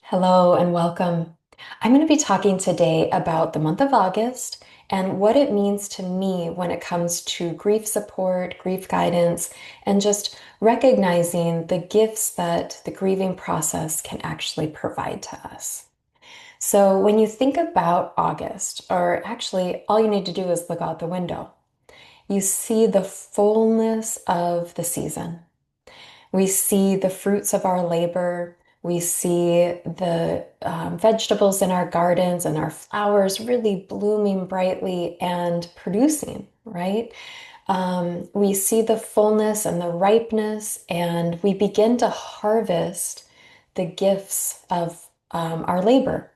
Hello and welcome. I'm going to be talking today about the month of August and what it means to me when it comes to grief support, grief guidance, and just recognizing the gifts that the grieving process can actually provide to us. So, when you think about August, or actually, all you need to do is look out the window, you see the fullness of the season. We see the fruits of our labor. We see the vegetables in our gardens and our flowers really blooming brightly and producing, right? We see the fullness and the ripeness, and we begin to harvest the gifts of our labor.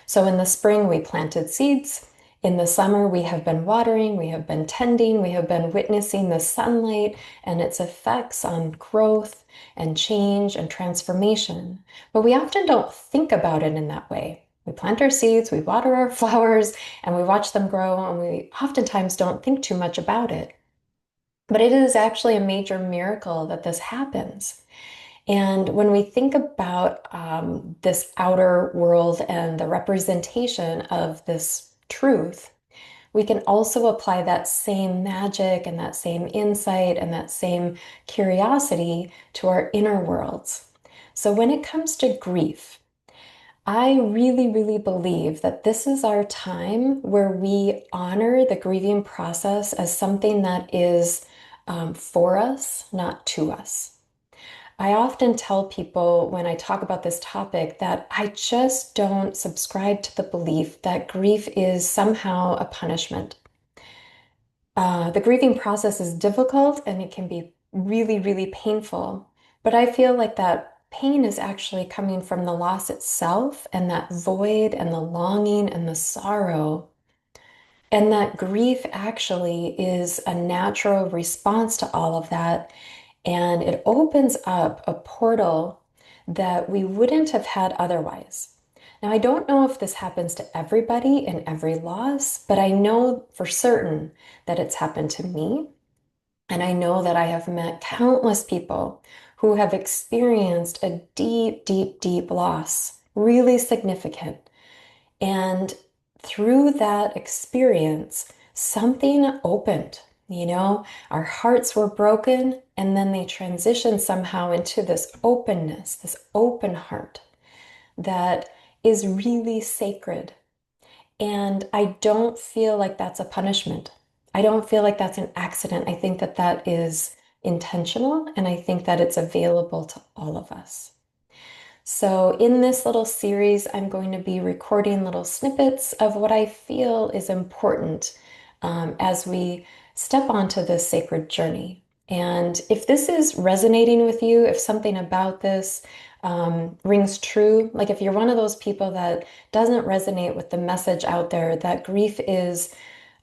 So in the spring, we planted seeds. In the summer, we have been watering, we have been tending, we have been witnessing the sunlight and its effects on growth and change and transformation. But we often don't think about it in that way. We plant our seeds, we water our flowers, and we watch them grow, and we oftentimes don't think too much about it. But it is actually a major miracle that this happens. And when we think about this outer world and the representation of this truth, we can also apply that same magic and that same insight and that same curiosity to our inner worlds. So when it comes to grief, I really, really believe that this is our time where we honor the grieving process as something that is for us, not to us. I often tell people when I talk about this topic that I just don't subscribe to the belief that grief is somehow a punishment. The grieving process is difficult and it can be really, really painful, but I feel like that pain is actually coming from the loss itself and that void and the longing and the sorrow. And that grief actually is a natural response to all of that. And it opens up a portal that we wouldn't have had otherwise. Now, I don't know if this happens to everybody in every loss, but I know for certain that it's happened to me. And I know that I have met countless people who have experienced a deep, deep, deep loss, really significant. And through that experience, something opened. Our hearts were broken, and then they transitioned somehow into this openness, this open heart that is really sacred. And I don't feel like that's a punishment. I don't feel like that's an accident. I think that that is intentional, and I think that it's available to all of us. So, in this little series, I'm going to be recording little snippets of what I feel is important as we step onto this sacred journey. And if this is resonating with you, if something about this rings true, like if you're one of those people that doesn't resonate with the message out there that grief is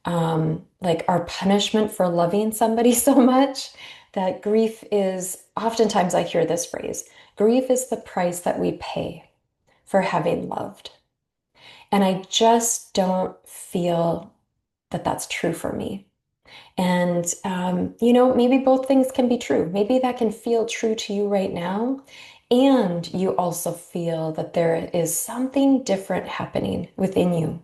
like our punishment for loving somebody so much, that grief is, oftentimes I hear this phrase, grief is the price that we pay for having loved. And I just don't feel that that's true for me. And, maybe both things can be true. Maybe that can feel true to you right now. And you also feel that there is something different happening within you,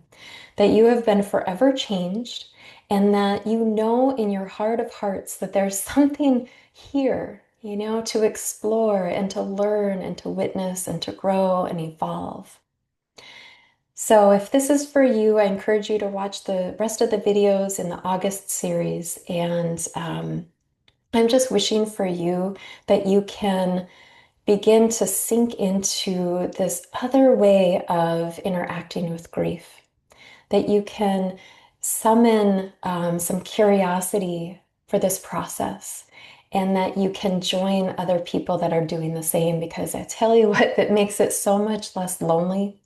that you have been forever changed, and that you know in your heart of hearts that there's something here, to explore and to learn and to witness and to grow and evolve. So if this is for you, I encourage you to watch the rest of the videos in the August series. And I'm just wishing for you that you can begin to sink into this other way of interacting with grief, that you can summon some curiosity for this process, and that you can join other people that are doing the same, because I tell you what, it makes it so much less lonely.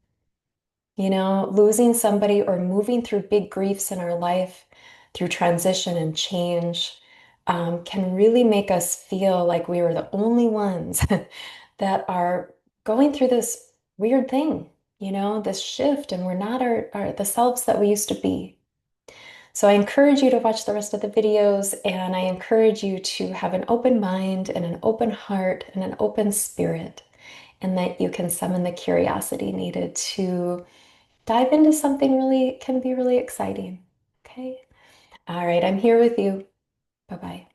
Losing somebody or moving through big griefs in our life through transition and change can really make us feel like we are the only ones that are going through this weird thing, this shift, and we're not the selves that we used to be. So I encourage you to watch the rest of the videos, and I encourage you to have an open mind and an open heart and an open spirit, and that you can summon the curiosity needed to dive into something really can be really exciting. Okay. All right. I'm here with you. Bye bye.